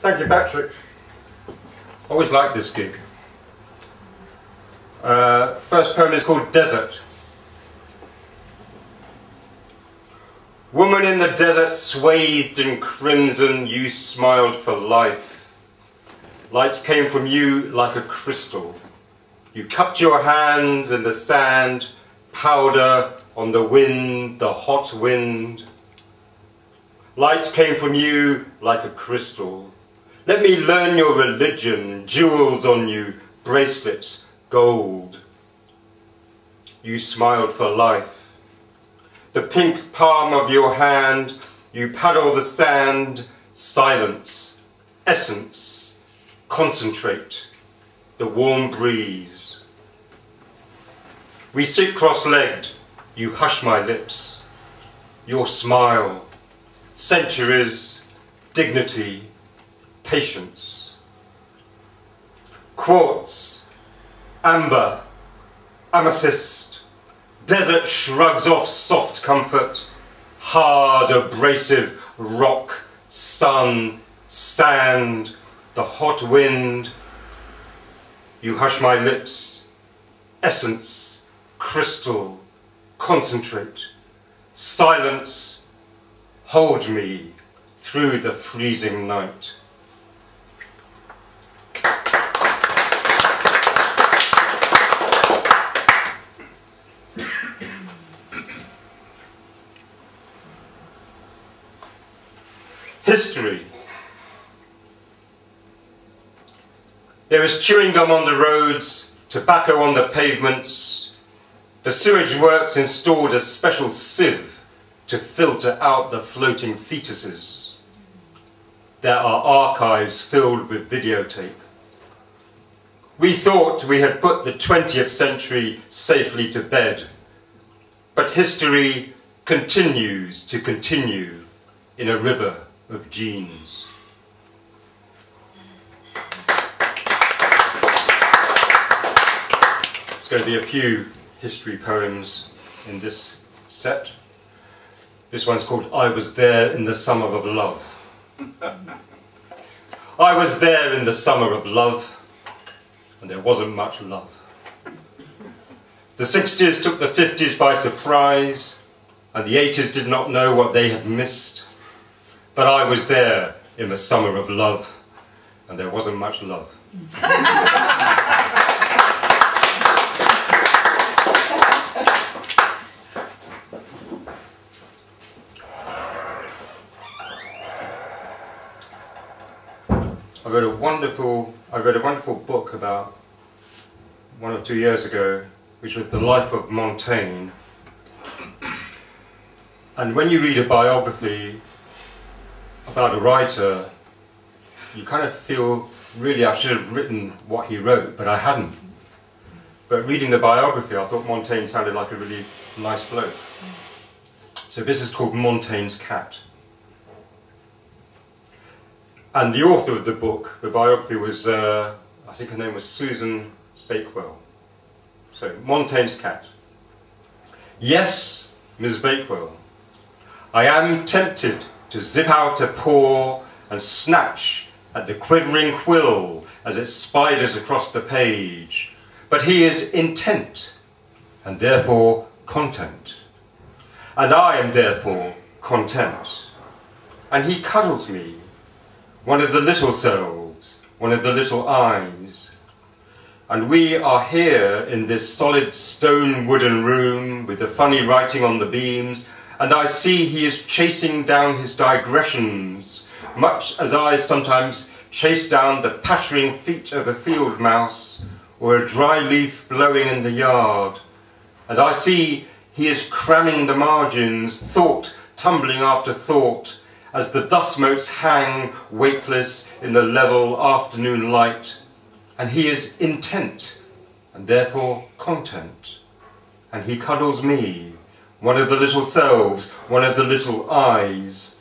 Thank you, Patrick. Always liked this gig. First poem is called Desert. Woman in the desert, swathed in crimson, you smiled for life. Light came from you like a crystal. You cupped your hands in the sand, powder on the wind, the hot wind. Light came from you like a crystal. Let me learn your religion, jewels on you, bracelets, gold. You smiled for life. The pink palm of your hand, you paddle the sand, silence, essence, concentrate, the warm breeze. We sit cross-legged, you hush my lips, your smile, centuries, dignity, patience. Quartz, amber, amethyst, desert shrugs off soft comfort, hard, abrasive rock, sun, sand, the hot wind. You hush my lips, essence, crystal, concentrate, silence, hold me through the freezing night. History. There is chewing gum on the roads, tobacco on the pavements. The sewage works installed a special sieve to filter out the floating fetuses. There are archives filled with videotape. We thought we had put the 20th century safely to bed, but history continues to continue in a river of genes. There's going to be a few history poems in this set. This one's called I Was There in the Summer of Love. I was there in the summer of love, and there wasn't much love. The 60s took the 50s by surprise, and the 80s did not know what they had missed. But I was there in the summer of love, and there wasn't much love. I read a wonderful book about 1 or 2 years ago, which was The Life of Montaigne. And when you read a biography about a writer, you kind of feel, really, I should have written what he wrote, but I hadn't. But reading the biography, I thought Montaigne sounded like a really nice bloke. So this is called Montanans Cat. And the author of the book, the biography was, I think her name was Susan Bakewell. So, Montanans Cat. Yes, Ms. Bakewell, I am tempted to zip out a paw and snatch at the quivering quill as it spiders across the page. But he is intent, and therefore content. And I am therefore content. And he cuddles me, one of the little selves, one of the little eyes. And we are here in this solid stone wooden room with the funny writing on the beams, and I see he is chasing down his digressions, much as I sometimes chase down the pattering feet of a field mouse or a dry leaf blowing in the yard. And I see he is cramming the margins, thought tumbling after thought, as the dust motes hang weightless in the level afternoon light. And he is intent, and therefore content. And he cuddles me, one of the little selves, one of the little eyes.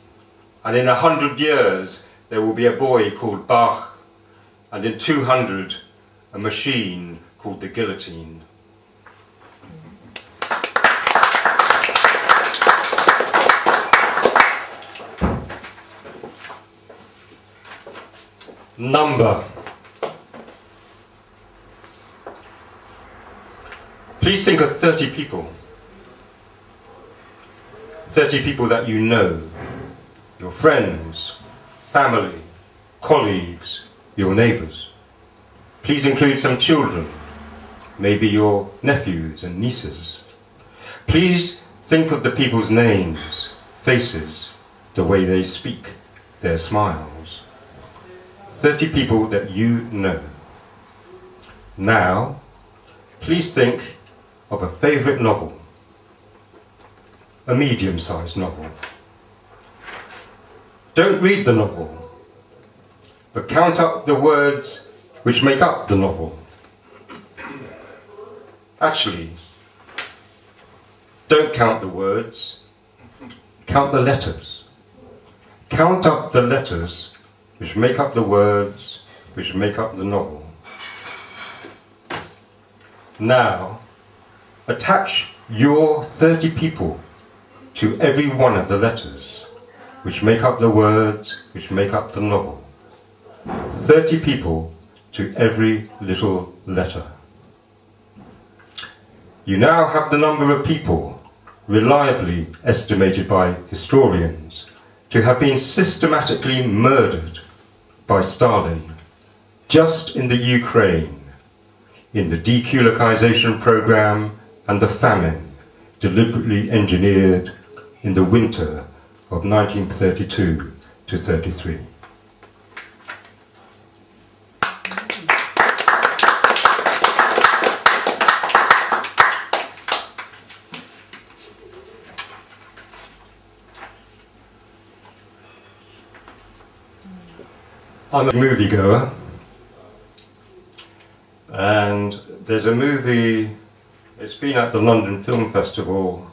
And in 100 years, there will be a boy called Bach, and in 200, a machine called the guillotine. Number. Please think of 30 people. 30 people that you know. Your friends, family, colleagues, your neighbours. Please include some children, maybe your nephews and nieces. Please think of the people's names, faces, the way they speak, their smiles. 30 people that you know. Now, please think of a favourite novel, a medium-sized novel. Don't read the novel, but count up the words which make up the novel. Actually, don't count the words, count the letters. Count up the letters which make up the words which make up the novel. Now, attach your 30 people to every one of the letters which make up the words which make up the novel. 30 people to every little letter. You now have the number of people, reliably estimated by historians, to have been systematically murdered by Stalin just in the Ukraine, in the dekulakization program and the famine deliberately engineered in the winter of 1932 to 33. I'm a moviegoer, and there's a movie, it's been at the London Film Festival,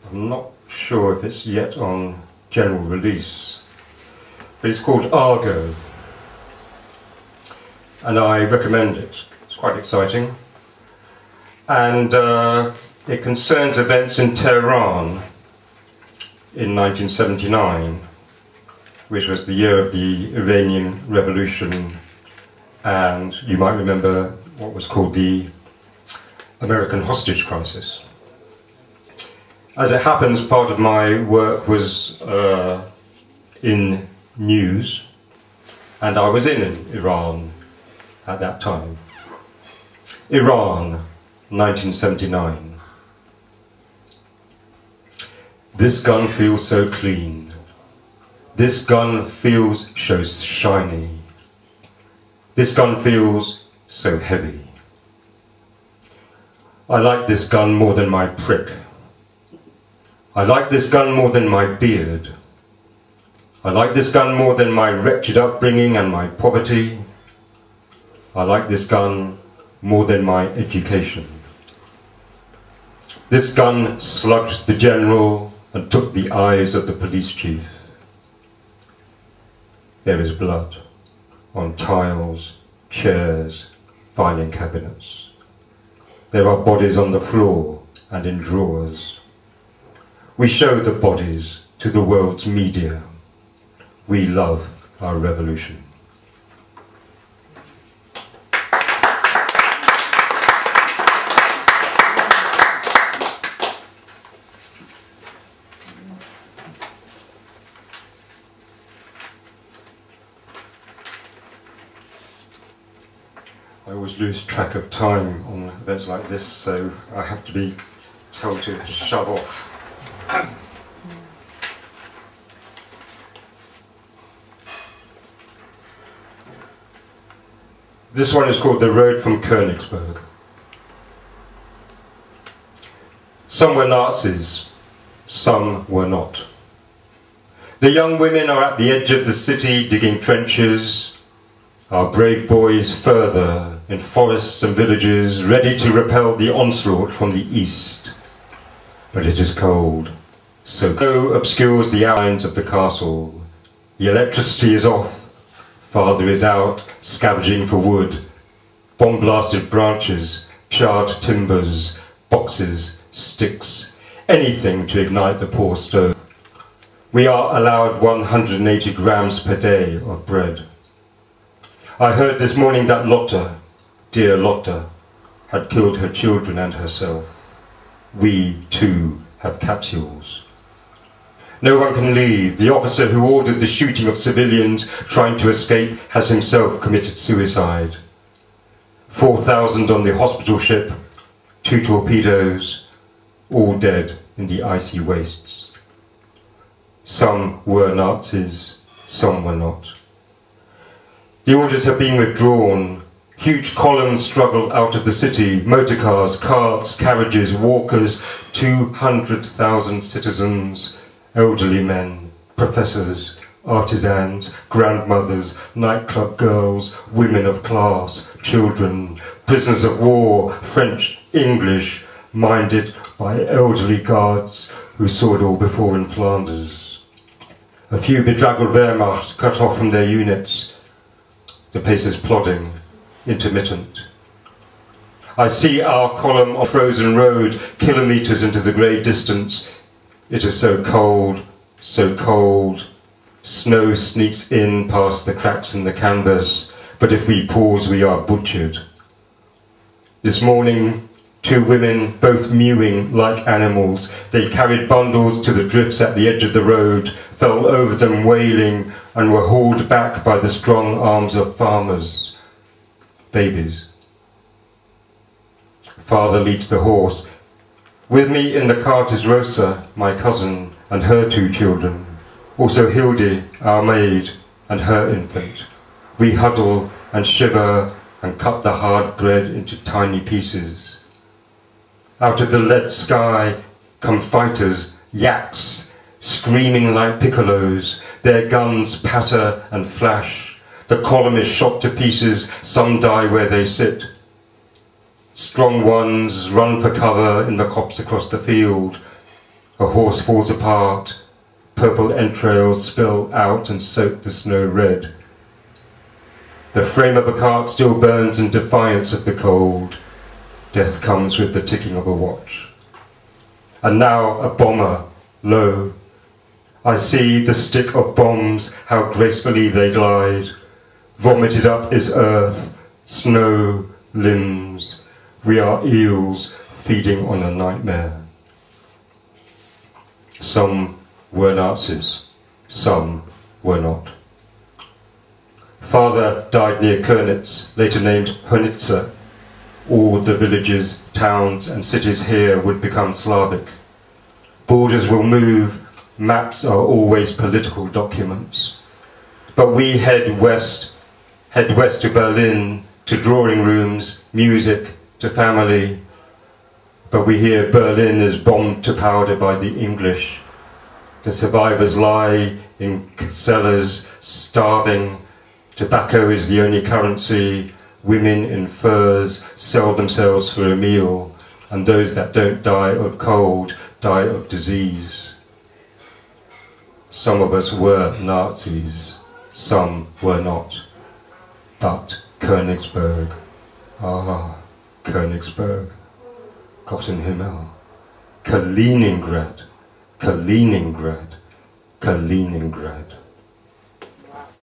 I'm not sure if it's yet on general release, but it's called Argo, and I recommend it. It's quite exciting, and it concerns events in Tehran in 1979, which was the year of the Iranian Revolution, and you might remember what was called the American hostage crisis. As it happens, part of my work was in news, and I was in Iran at that time. Iran, 1979. This gun feels so clean. This gun feels so shiny. This gun feels so heavy. I like this gun more than my prick. I like this gun more than my beard. I like this gun more than my wretched upbringing and my poverty. I like this gun more than my education. This gun slugged the general and took the eyes of the police chief. There is blood on tiles, chairs, filing cabinets. There are bodies on the floor and in drawers. We show the bodies to the world's media. We love our revolution. I always lose track of time on events like this, so I have to be told to shove off. This one is called The Road from Konigsberg. Some were Nazis, some were not. The young women are at the edge of the city digging trenches. Our brave boys further in forests and villages, ready to repel the onslaught from the east. But it is cold, so glow obscures the outlines of the castle. The electricity is off. Father is out, scavenging for wood. Bomb-blasted branches, charred timbers, boxes, sticks, anything to ignite the poor stove. We are allowed 180 grams per day of bread. I heard this morning that Lotta, dear Lotta, had killed her children and herself. We, too, have capsules. No one can leave. The officer who ordered the shooting of civilians trying to escape has himself committed suicide. 4,000 on the hospital ship, 2 torpedoes, all dead in the icy wastes. Some were Nazis, some were not. The orders have been withdrawn. Huge columns struggle out of the city, motorcars, carts, carriages, walkers, 200,000 citizens, elderly men, professors, artisans, grandmothers, nightclub girls, women of class, children, prisoners of war, French, English, minded by elderly guards who saw it all before in Flanders. A few bedraggled Wehrmacht cut off from their units. The pace is plodding, intermittent. I see our column on frozen road, kilometres into the grey distance. It is so cold, so cold. Snow sneaks in past the cracks in the canvas, but if we pause, we are butchered. This morning, 2 women, both mewing like animals. They carried bundles to the drifts at the edge of the road, fell over them wailing, and were hauled back by the strong arms of farmers. Babies. Father leads the horse. With me in the cart is Rosa, my cousin, and her 2 children. Also Hilde, our maid, and her infant. We huddle and shiver and cut the hard bread into tiny pieces. Out of the lead sky come fighters, yaks, screaming like piccolos. Their guns patter and flash. The column is shot to pieces, some die where they sit. Strong ones run for cover in the copse across the field. A horse falls apart. Purple entrails spill out and soak the snow red. The frame of a cart still burns in defiance of the cold. Death comes with the ticking of a watch. And now a bomber, low. I see the stick of bombs, how gracefully they glide. Vomited up is earth, snow, limbs. We are eels feeding on a nightmare. Some were Nazis, some were not. Father died near Könitz, later named Honitsa. All the villages, towns and cities here would become Slavic. Borders will move, maps are always political documents. But we head west to Berlin, to drawing rooms, music, to family. But we hear Berlin is bombed to powder by the English. The survivors lie in cellars, starving. Tobacco is the only currency. Women in furs sell themselves for a meal, and those that don't die of cold die of disease. Some of us were Nazis, some were not. But Konigsberg, ah, Konigsberg, Gott im Himmel, Kaliningrad, Kaliningrad, Kaliningrad.